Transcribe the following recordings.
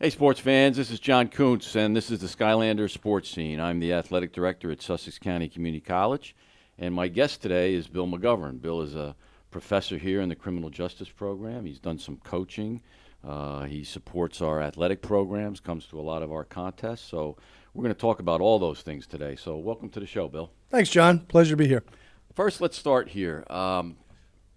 Hey, sports fans, this is John Kuntz, and this is the Skylander sports scene. I'm the athletic director at Sussex County Community College, and my guest today is Bill McGovern. Bill is a professor here in the criminal justice program. He's done some coaching. He supports our athletic programs, comes to a lot of our contests. So we're going to talk about all those things today. So welcome to the show, Bill. Thanks, John. Pleasure to be here. First, let's start here.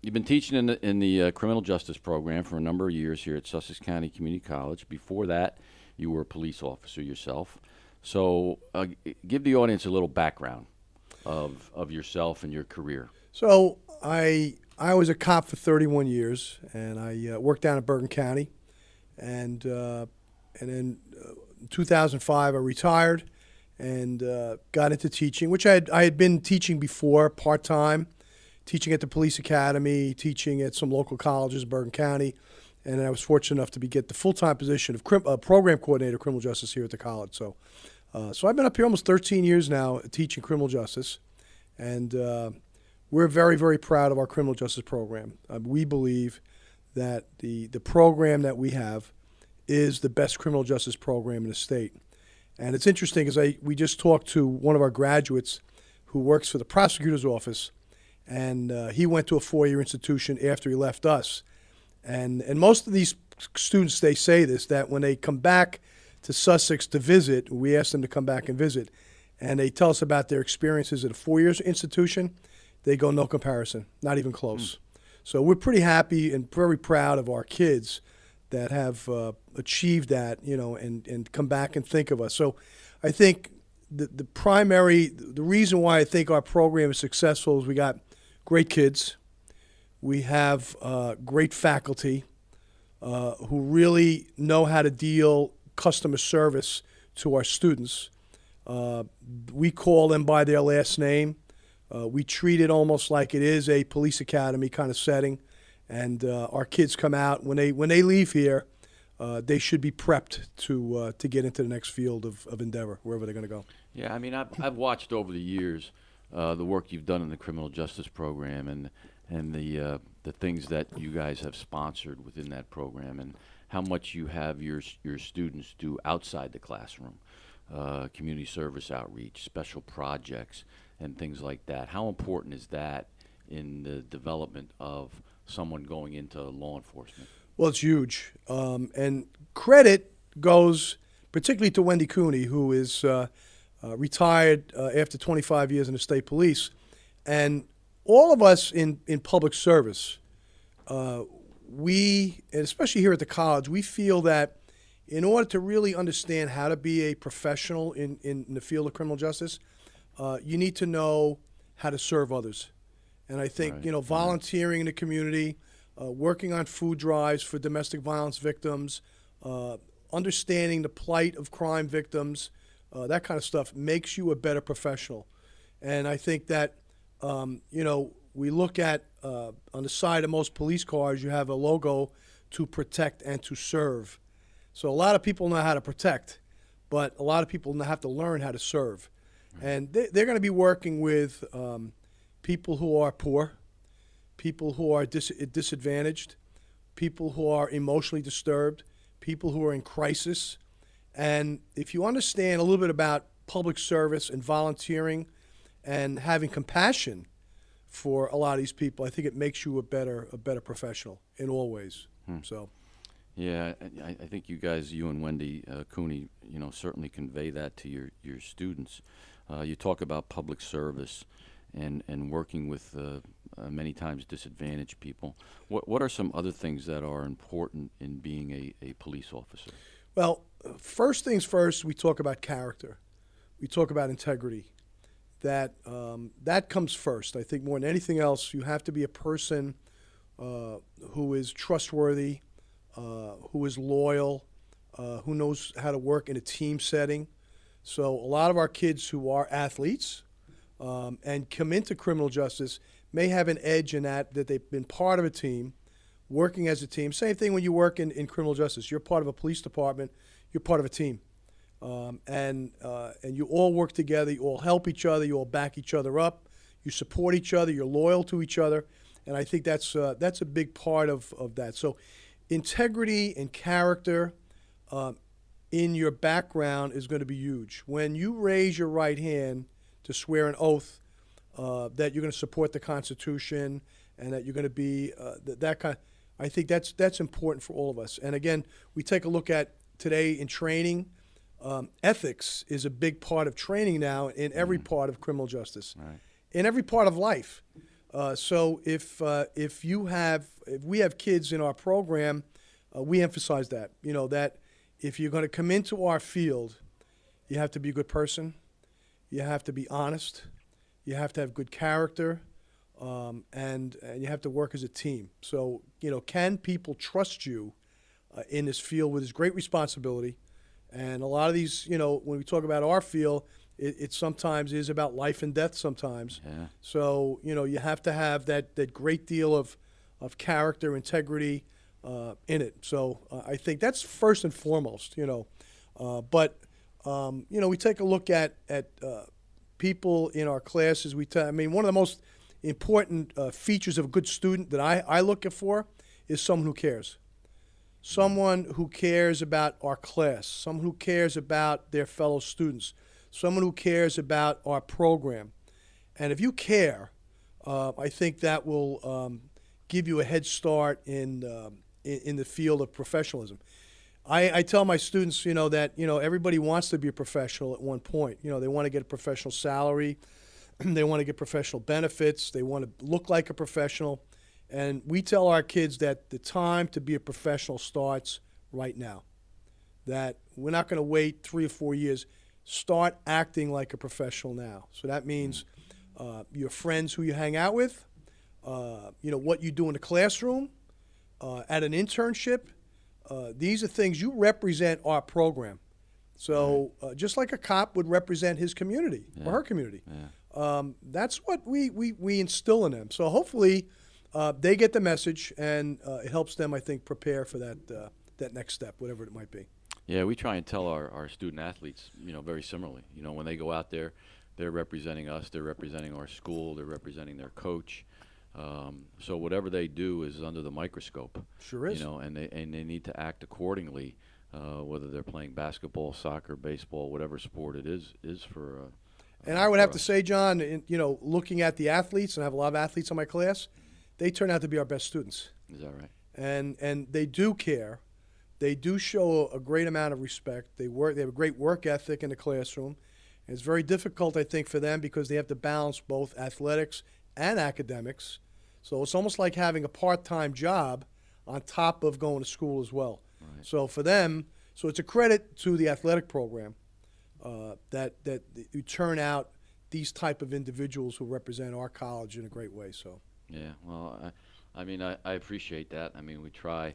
You've been teaching in the criminal justice program for a number of years here at Sussex County Community College. Before that, you were a police officer yourself. So give the audience a little background of yourself and your career. So I was a cop for 31 years, and I worked down at Bergen County. And then in 2005, I retired and got into teaching, which I had been teaching before, part-time. Teaching at the police academy, teaching at some local colleges in Bergen County, and I was fortunate enough to get the full-time position of program coordinator of criminal justice here at the college. So I've been up here almost 13 years now teaching criminal justice, and we're very, very proud of our criminal justice program. We believe that the program that we have is the best criminal justice program in the state. And it's interesting because we just talked to one of our graduates who works for the prosecutor's office. And he went to a four-year institution after he left us. And most of these students, they say this, that when they come back to Sussex to visit, we ask them to come back and visit, and they tell us about their experiences at a four-year institution, they go, no comparison, not even close. So we're pretty happy and very proud of our kids that have achieved that, and come back and think of us. So I think the reason why I think our program is successful is we got great kids. We have great faculty who really know how to deal customer service to our students. We call them by their last name. We treat it almost like it is a police academy kind of setting. And our kids come out, when they leave here, they should be prepped to get into the next field of endeavor, wherever they're going to go. Yeah, I mean, I've watched over the years the work you've done in the criminal justice program and the things that you guys have sponsored within that program, and how much you have your students do outside the classroom, community service outreach, special projects, and things like that. How important is that in the development of someone going into law enforcement? Well, it's huge. And credit goes particularly to Wendy Cooney, who is retired after 25 years in the state police. And all of us in public service, and especially here at the college, we feel that in order to really understand how to be a professional in the field of criminal justice, you need to know how to serve others. And I think, Right. Volunteering in the community, working on food drives for domestic violence victims, understanding the plight of crime victims, that kind of stuff makes you a better professional. And I think that, we look at, on the side of most police cars, you have a logo to protect and to serve. So a lot of people know how to protect, but a lot of people have to learn how to serve. And they're going to be working with people who are poor, people who are disadvantaged, people who are emotionally disturbed, people who are in crisis. And if you understand a little bit about public service and volunteering and having compassion for a lot of these people, I think it makes you a better professional in all ways. So, Yeah, I think you guys, you and Wendy Cooney, certainly convey that to your students. You talk about public service and working with many times disadvantaged people. What are some other things that are important in being a police officer? well, first things first, we talk about character. We talk about integrity. That comes first. I think more than anything else, you have to be a person who is trustworthy, who is loyal, who knows how to work in a team setting. So a lot of our kids who are athletes and come into criminal justice may have an edge in that they've been part of a team, working as a team. Same thing when you work in criminal justice. You're part of a police department. You're part of a team. And you all work together. You all help each other. You all back each other up. You support each other. You're loyal to each other. And I think that's a big part of that. So integrity and character in your background is going to be huge. When you raise your right hand to swear an oath that you're going to support the Constitution and that you're going to be that kind, I think that's important for all of us. And again, we take a look at today in training. Ethics is a big part of training now in every part of criminal justice, Right. in every part of life. So if we have kids in our program, we emphasize that, that if you're going to come into our field, you have to be a good person, you have to be honest, you have to have good character, and you have to work as a team. So, can people trust you in this field with this great responsibility? And a lot of these, when we talk about our field, it sometimes is about life and death sometimes. Yeah. So, you have to have that great deal of character, integrity in it. So I think that's first and foremost, But, we take a look at people in our classes. One of the most important features of a good student that I look for is someone who cares. Someone who cares about our class, someone who cares about their fellow students, someone who cares about our program. And if you care, I think that will give you a head start in the field of professionalism. I tell my students, that everybody wants to be a professional at one point. They want to get a professional salary, they want to get professional benefits, they want to look like a professional. And we tell our kids that the time to be a professional starts right now. That we're not going to wait 3 or 4 years. Start acting like a professional now. So that means your friends who you hang out with, what you do in the classroom, at an internship. These are things you represent our program. So just like a cop would represent his community or her community. Yeah. That's what we instill in them. So hopefully they get the message, and it helps them, I think, prepare for that next step, whatever it might be. Yeah, we try and tell our student athletes, very similarly. When they go out there, they're representing us, they're representing our school, they're representing their coach. So whatever they do is under the microscope. Sure is. And they need to act accordingly, whether they're playing basketball, soccer, baseball, whatever sport it is for. And I would have to say, John, looking at the athletes, and I have a lot of athletes in my class, they turn out to be our best students. Is that right? And they do care. They do show a great amount of respect. They have a great work ethic in the classroom. And it's very difficult, I think, for them because they have to balance both athletics and academics. So it's almost like having a part-time job on top of going to school as well. Right. So for them, it's a credit to the athletic program that you turn out these type of individuals who represent our college in a great way. So. Yeah, well, I appreciate that. We try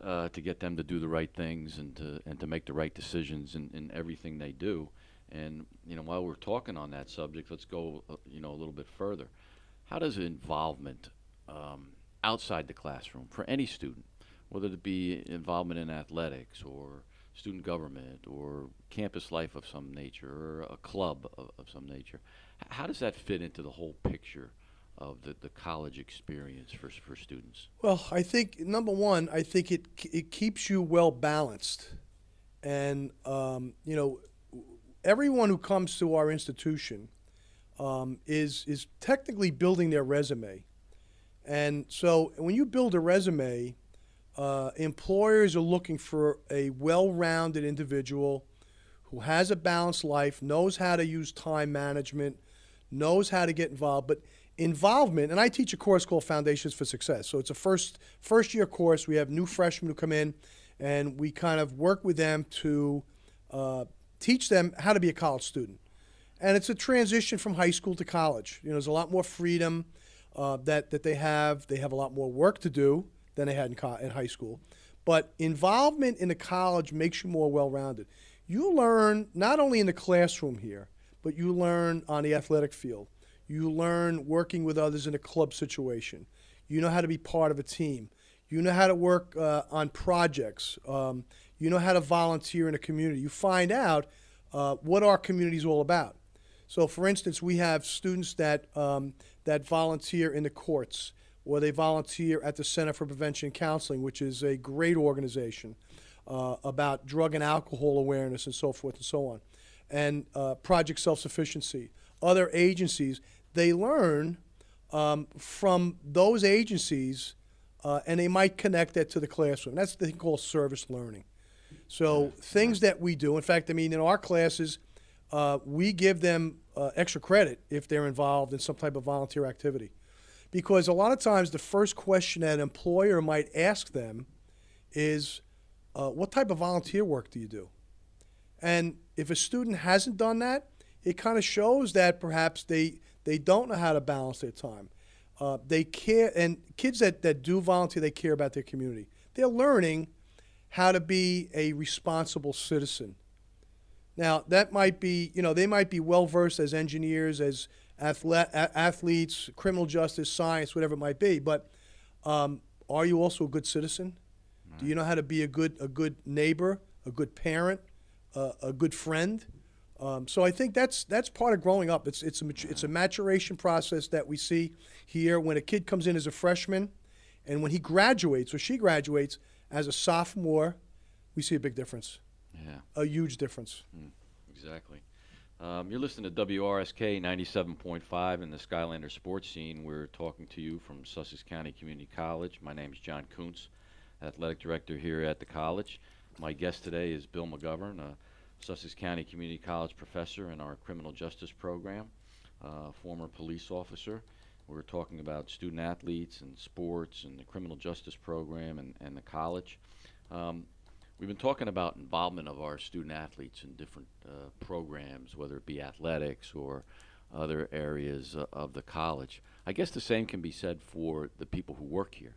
to get them to do the right things and to make the right decisions in everything they do. And while we're talking on that subject, let's go a little bit further. How does involvement outside the classroom for any student, whether it be involvement in athletics or student government or campus life of some nature or a club of some nature, how does that fit into the whole picture of the college experience for students? Well, I think, number one, it keeps you well balanced. And, everyone who comes to our institution is technically building their resume. And so when you build a resume, employers are looking for a well-rounded individual who has a balanced life, knows how to use time management, knows how to get involved. But involvement, and I teach a course called Foundations for Success. So it's a first year course. We have new freshmen who come in, and we kind of work with them to teach them how to be a college student. And it's a transition from high school to college. There's a lot more freedom that they have. They have a lot more work to do than they had in high school. But involvement in the college makes you more well-rounded. You learn not only in the classroom here, but you learn on the athletic field. You learn working with others in a club situation. You know how to be part of a team. You know how to work on projects. You know how to volunteer in a community. You find out what our community is all about. So, for instance, we have students that volunteer in the courts, or they volunteer at the Center for Prevention and Counseling, which is a great organization. about drug and alcohol awareness and so forth and so on, and Project Self-Sufficiency. Other agencies, they learn from those agencies, and they might connect that to the classroom. That's the thing called service learning. So things that we do, in fact, I mean, in our classes, we give them extra credit if they're involved in some type of volunteer activity. Because a lot of times the first question that an employer might ask them is, what type of volunteer work do you do? And if a student hasn't done that, it kind of shows that perhaps they don't know how to balance their time. They care, and kids that do volunteer, they care about their community. They're learning how to be a responsible citizen. Now, that might be, they might be well-versed as engineers, as athletes, criminal justice, science, whatever it might be, but are you also a good citizen? Right. Do you know how to be a good neighbor, a good parent, a good friend? So I think that's part of growing up. It's a maturation process that we see here when a kid comes in as a freshman, and when he graduates or she graduates as a sophomore, we see a big difference. Yeah. A huge difference. Exactly. You're listening to WRSK 97.5 in the Skylander sports scene. We're talking to you from Sussex County Community College. My name is John Kuntz, athletic director here at the college. My guest today is Bill McGovern, a Sussex County Community College professor in our criminal justice program, former police officer. We're talking about student athletes and sports and the criminal justice program and the college. We've been talking about involvement of our student athletes in different programs, whether it be athletics or other areas of the college. I guess the same can be said for the people who work here.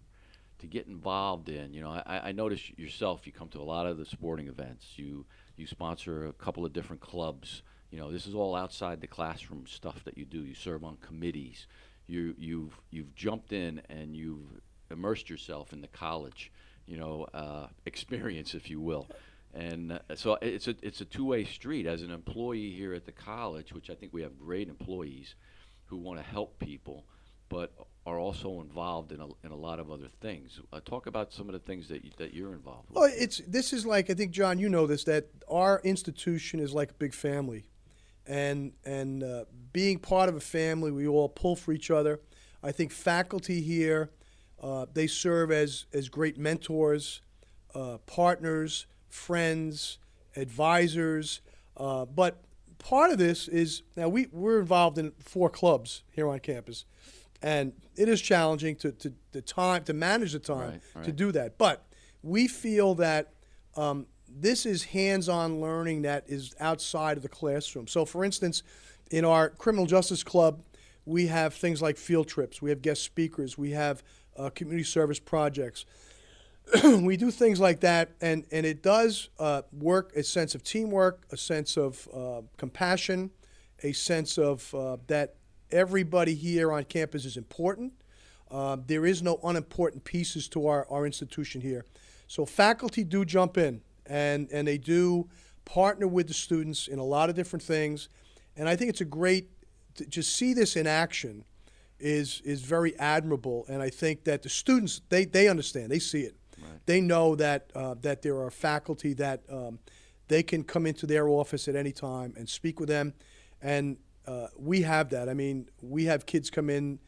To get involved in, I notice yourself, you come to a lot of the sporting events. You sponsor a couple of different clubs. This is all outside the classroom stuff that you do. You serve on committees. You've jumped in and you've immersed yourself in the college experience, if you will. And so it's a two-way street. As an employee here at the college, which I think we have great employees who want to help people, but are also involved in a lot of other things. Talk about some of the things that you're involved with. Well, this is like, I think, John, you know this, that our institution is like a big family. And being part of a family, we all pull for each other. I think faculty here, they serve as great mentors, partners, friends, advisors. But part of this is, now we're involved in 4 clubs here on campus, and it is challenging to manage the time right. to do that. But we feel that this is hands-on learning that is outside of the classroom. So, for instance, in our criminal justice club, we have things like field trips. We have guest speakers. We have community service projects. We do things like that, and it does work a sense of teamwork, a sense of compassion, a sense of that everybody here on campus is important. There is no unimportant pieces to our institution here. So faculty do jump in, and they do partner with the students in a lot of different things. And I think it's a great, to just see this in action is very admirable. And I think that the students, they understand, they see it. Right. They know that that there are faculty that they can come into their office at any time and speak with them. And we have that. I mean, we have kids come in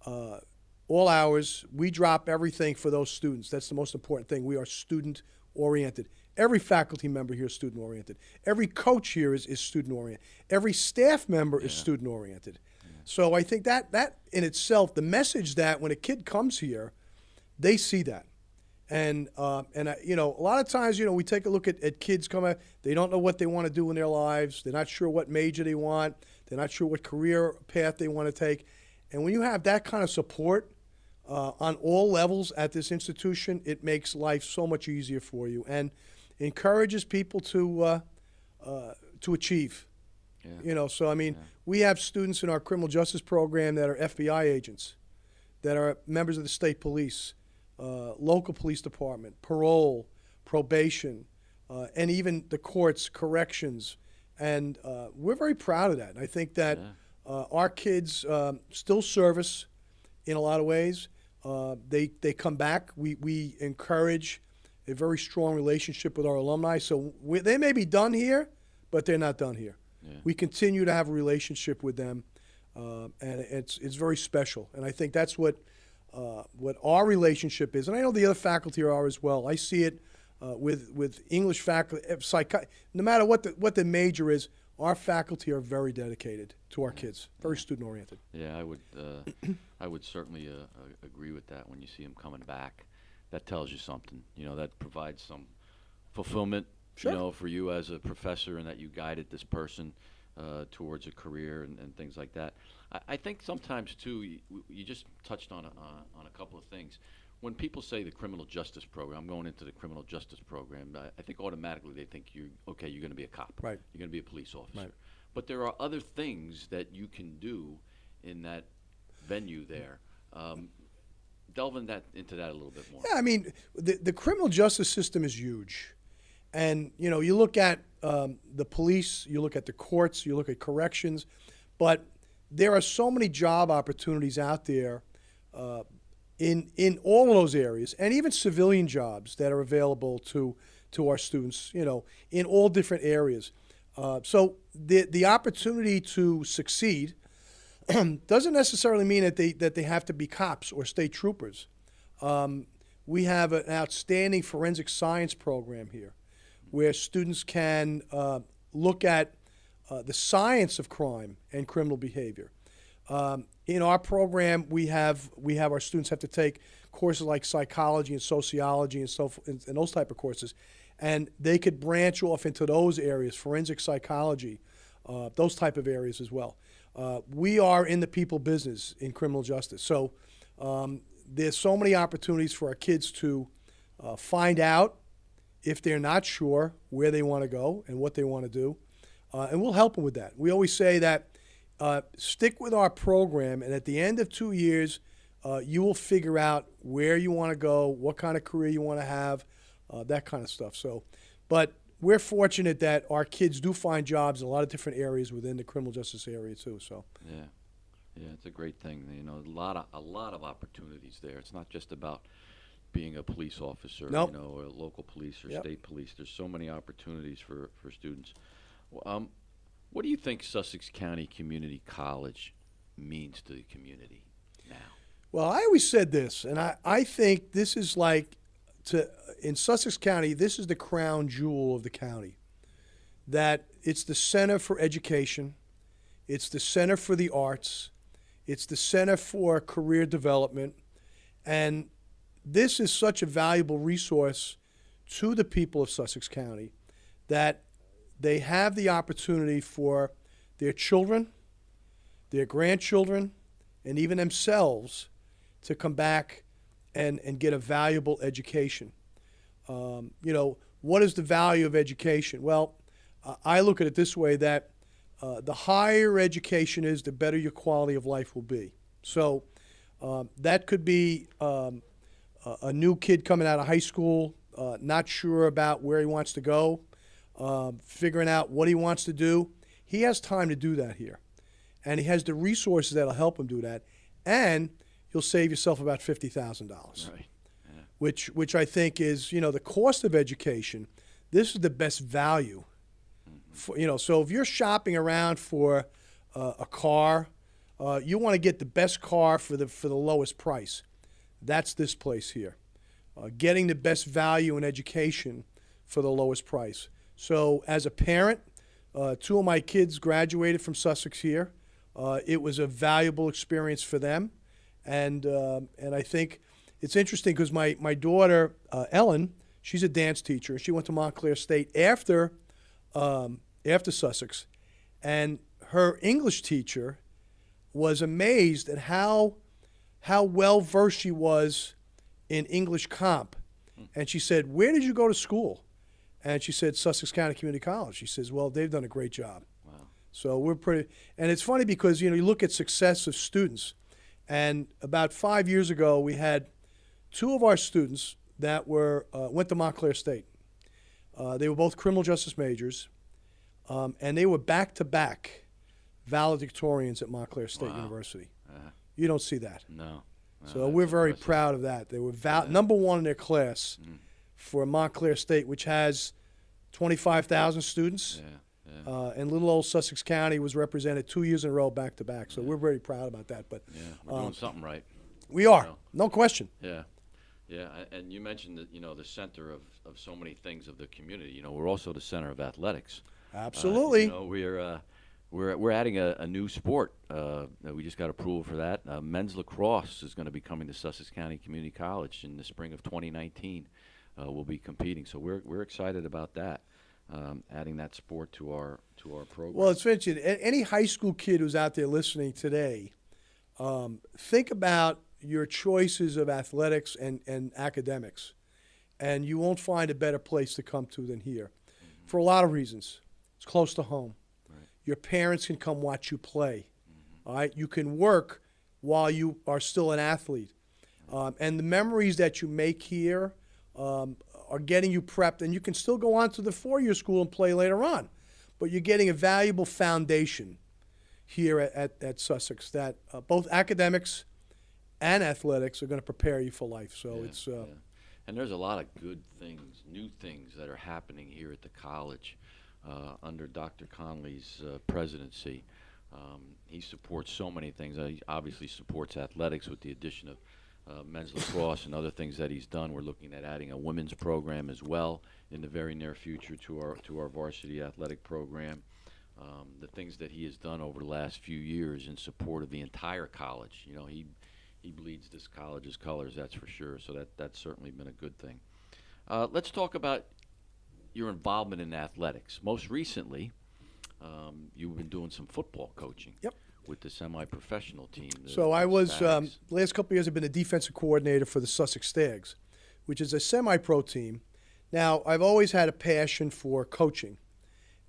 all hours. We drop everything for those students. That's the most important thing. We are student-oriented. Every faculty member here is student-oriented. Every coach here is student-oriented. Every staff member is student-oriented. Yeah. So I think that in itself, the message that when a kid comes here, they see that. And a lot of times, we take a look at kids coming, they don't know what they want to do in their lives. They're not sure what major they want. They're not sure what career path they want to take. And when you have that kind of support on all levels at this institution, it makes life so much easier for you and encourages people to achieve. Yeah. So I mean, we have students in our criminal justice program that are FBI agents, that are members of the state police, local police department, parole, probation, and even the courts, corrections. And we're very proud of that. I think that our kids still service in a lot of ways. They come back. We encourage a very strong relationship with our alumni. So they may be done here, but they're not done here. Yeah. We continue to have a relationship with them, and it's very special. And I think that's what our relationship is. And I know the other faculty are as well. I see it with English faculty, no matter what the major is. Our faculty are very dedicated to our kids, very student-oriented. Yeah, I would certainly agree with that. When you see them coming back, that tells you something. You know, that provides some fulfillment. Sure. You know, for you as a professor, and that you guided this person towards a career and things like that. I think sometimes too, you just touched on a couple of things. When people say the criminal justice program, I'm going into the criminal justice program, I think automatically they think you're going to be a cop. Right. You're going to be a police officer. Right. But there are other things that you can do in that venue there. Delve into that a little bit more. Yeah, I mean, the criminal justice system is huge. And, you know, you look at the police, you look at the courts, you look at corrections, but there are so many job opportunities out there in all of those areas, and even civilian jobs that are available to our students, you know, in all different areas. So the opportunity to succeed doesn't necessarily mean that they have to be cops or state troopers. We have an outstanding forensic science program here, where students can look at the science of crime and criminal behavior. In our program, we have our students have to take courses like psychology and sociology and those type of courses, and they could branch off into those areas, forensic psychology, those type of areas as well. We are in the people business in criminal justice, so there's so many opportunities for our kids to find out if they're not sure where they want to go and what they want to do, and we'll help them with that. We always say that stick with our program, and at the end of 2 years, you will figure out where you want to go, what kind of career you want to have, that kind of stuff. So, but we're fortunate that our kids do find jobs in a lot of different areas within the criminal justice area too. So. Yeah, it's a great thing. You know, a lot of opportunities there. It's not just about being a police officer, Nope. you know, or local police or Yep. state police. There's so many opportunities for students. What do you think Sussex County Community College means to the community now? Well, I always said this, and I think this is like, in Sussex County, this is the crown jewel of the county. That it's the center for education, it's the center for the arts, it's the center for career development, and this is such a valuable resource to the people of Sussex County that they have the opportunity for their children, their grandchildren, and even themselves to come back and get a valuable education. You know, what is the value of education? Well, I look at it this way, that the higher education is, the better your quality of life will be. So that could be a new kid coming out of high school, not sure about where he wants to go, figuring out what he wants to do. He has time to do that here. And he has the resources that will help him do that. And you'll save yourself about $50,000. Right. Yeah. Which I think is, you know, the cost of education. This is the best value. For, you know, so if you're shopping around for a car, you want to get the best car for the lowest price. That's this place here. Getting the best value in education for the lowest price. So as a parent, 2 of my kids graduated from Sussex here. It was a valuable experience for them. And I think it's interesting because my daughter, Ellen, she's a dance teacher. She went to Montclair State after Sussex. And her English teacher was amazed at how well-versed she was in English comp. And she said, "Where did you go to school?" And she said, "Sussex County Community College." She says, "Well, they've done a great job." Wow. So we're pretty, and it's funny because, you know, you look at success of students, and about 5 years ago, we had 2 of our students that went to Montclair State. They were both criminal justice majors, and they were back-to-back valedictorians at Montclair State Wow. University. Uh, You don't see that. no. So that's we're very impressive. proud of that. They were number 1 in their class for Montclair State, which has 25,000 students. And little old Sussex County was represented 2 years in a row back to back. So we're very proud about that. But we're doing something right. We are, You know? no question. Yeah. And you mentioned that, the center of so many things of the community. We're also the center of athletics. Absolutely. We're adding a new sport. We just got approval for that. Men's lacrosse is going to be coming to Sussex County Community College in the spring of 2019. We'll be competing, so we're excited about that. Adding that sport to our program. Well, it's interesting. Any high school kid who's out there listening today, think about your choices of athletics and academics, and you won't find a better place to come to than here, for a lot of reasons. It's close to home. Right. Your parents can come watch you play. All right, you can work while you are still an athlete, and the memories that you make here are getting you prepped, and you can still go on to the four-year school and play later on, but you're getting a valuable foundation here at Sussex that both academics and athletics are going to prepare you for life. So it's and there's a lot of good things, new things that are happening here at the college under Dr. Conley's presidency. He supports so many things. He obviously supports athletics with the addition of men's lacrosse and other things that he's done. We're looking at adding a women's program as well in the very near future to our varsity athletic program. The things that he has done over the last few years in support of the entire college. He bleeds this college's colors, that's for sure. So that's certainly been a good thing. Let's talk about your involvement in athletics. Most recently, you've been doing some football coaching. Yep. With the semi-professional team. So I was, the Stags. last couple of years, I've been the defensive coordinator for the Sussex Stags, which is a semi-pro team. Now, I've always had a passion for coaching,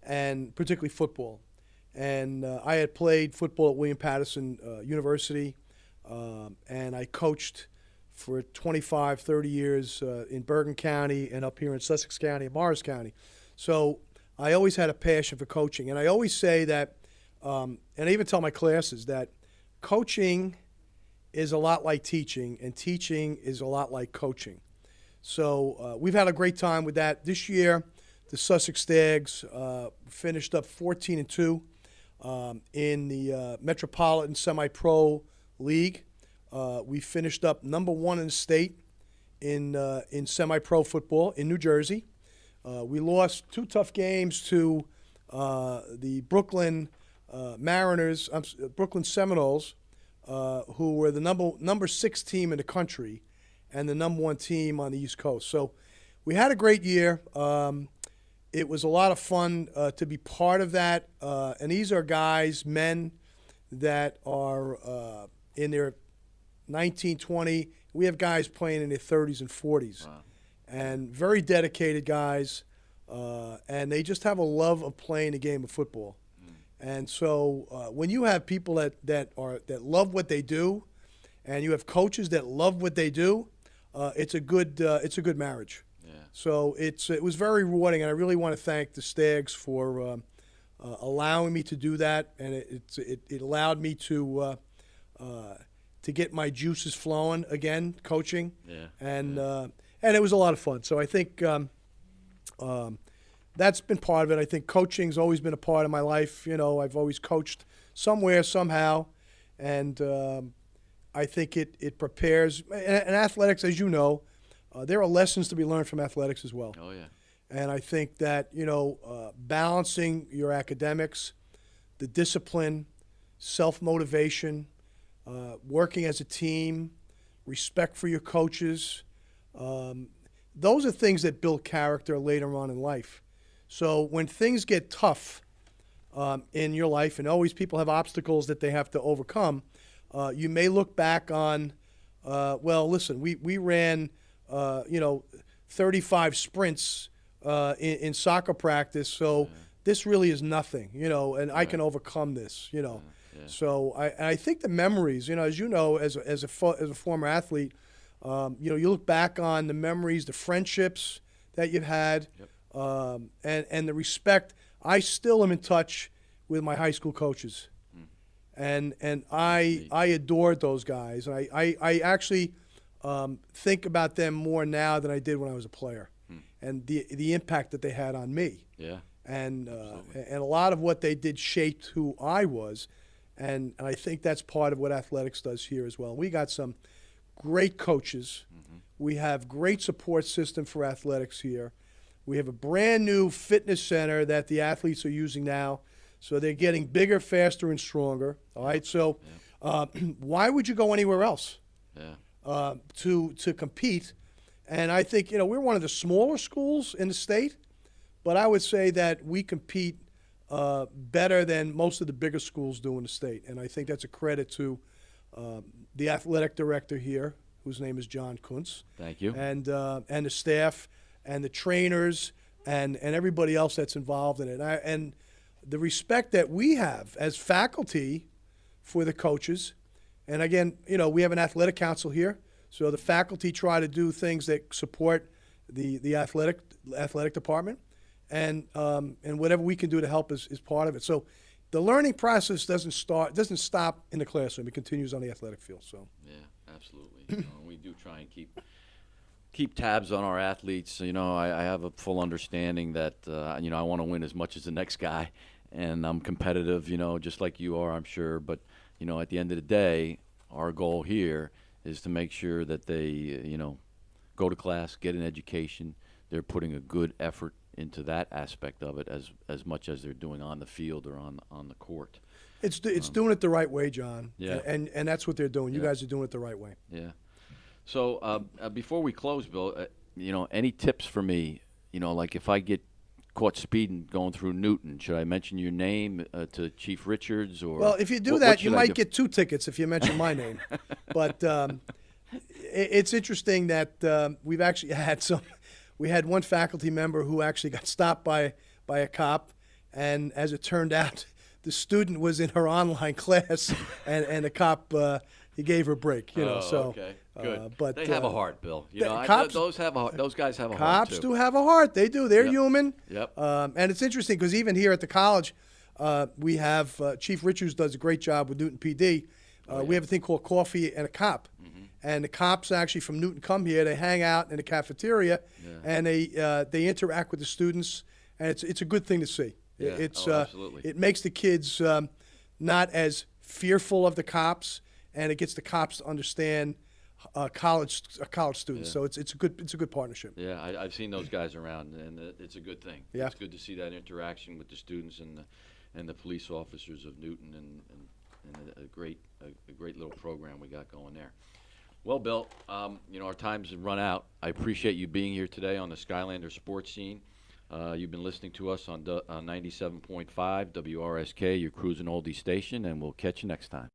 and particularly football. And I had played football at William Patterson University, and I coached for 25, 30 years in Bergen County and up here in Sussex County and Morris County. So I always had a passion for coaching. And I always say that, and I even tell my classes that coaching is a lot like teaching, and teaching is a lot like coaching. So we've had a great time with that. This year, the Sussex Stags finished up 14-2 in the Metropolitan Semi-Pro League. We finished up number 1 in the state in semi-pro football in New Jersey. We lost 2 tough games to the Brooklyn Mariners, Brooklyn Seminoles, who were the number 6 team in the country and the number 1 team on the East Coast. So we had a great year. It was a lot of fun to be part of that. And these are guys, men, that are in their 19, 20. We have guys playing in their 30s and 40s. Wow. And very dedicated guys. And they just have a love of playing the game of football. And so when you have people that love what they do, and you have coaches that love what they do, it's a good marriage. Yeah. So it was very rewarding, and I really want to thank the Stags for allowing me to do that, and it allowed me to get my juices flowing again, coaching. Yeah. And it was a lot of fun. So I think that's been part of it. I think coaching's always been a part of my life. I've always coached somewhere, somehow, and I think it prepares. And athletics, as you know, there are lessons to be learned from athletics as well. Oh, yeah. And I think that, balancing your academics, the discipline, self-motivation, working as a team, respect for your coaches, those are things that build character later on in life. So when things get tough in your life, and always people have obstacles that they have to overcome, you may look back on, well, listen, we ran, 35 sprints in soccer practice, so this really is nothing, and I can overcome this, Yeah. So I think the memories, as you know, as a former athlete, you look back on the memories, the friendships that you've had, Yep. And the respect. I still am in touch with my high school coaches, and I adored those guys. And I actually think about them more now than I did when I was a player. and the impact that they had on me. Yeah. And Absolutely. and a lot of what they did shaped who I was, and I think that's part of what athletics does here as well. We got some great coaches. Mm-hmm. We have great support system for athletics here. We have a brand new fitness center that the athletes are using now, so they're getting bigger, faster, and stronger. All right, so why would you go anywhere else to compete? And I think we're one of the smaller schools in the state, but I would say that we compete better than most of the bigger schools do in the state, and I think that's a credit to the athletic director here, whose name is John Kuntz. Thank you. And the staff and the trainers and everybody else that's involved in it. And the respect that we have as faculty for the coaches. And again, we have an athletic council here, so the faculty try to do things that support the athletic department, and whatever we can do to help is part of it. So the learning process doesn't stop in the classroom. It continues on the athletic field. So yeah, absolutely. We do try and keep tabs on our athletes. I have a full understanding that I want to win as much as the next guy, and I'm competitive. Just like you are, I'm sure. But at the end of the day, our goal here is to make sure that they go to class, get an education. They're putting a good effort into that aspect of it as much as they're doing on the field or on the court. It's doing it the right way, John. Yeah. And that's what they're doing. You guys are doing it the right way. Yeah. So before we close, Bill, any tips for me? Like if I get caught speeding going through Newton, should I mention your name to Chief Richards? Or well, if you do that, you might get 2 tickets if you mention my name. But it's interesting that we've actually had we had one faculty member who actually got stopped by a cop, and as it turned out, the student was in her online class, and the cop he gave her a break. So okay, good. But they have a heart, Bill. Cops, those guys have a heart cops too. do have a heart. They do. They're Yep. human. Yep. And it's interesting because even here at the college, we have Chief Richards does a great job with Newton PD. We have a thing called Coffee and a Cop. Mm-hmm. And the cops actually from Newton come here. They hang out in the cafeteria, and they interact with the students, and it's a good thing to see. Yeah. Absolutely. It makes the kids not as fearful of the cops, and it gets the cops to understand college students. Yeah. So it's a good partnership. Yeah, I've seen those guys around, and it's a good thing. Yeah. It's good to see that interaction with the students and the police officers of Newton, and a great little program we got going there. Well, Bill, our time's run out. I appreciate you being here today on the Skylander Sports Scene. You've been listening to us on 97.5 WRSK, your cruising oldie station, and we'll catch you next time.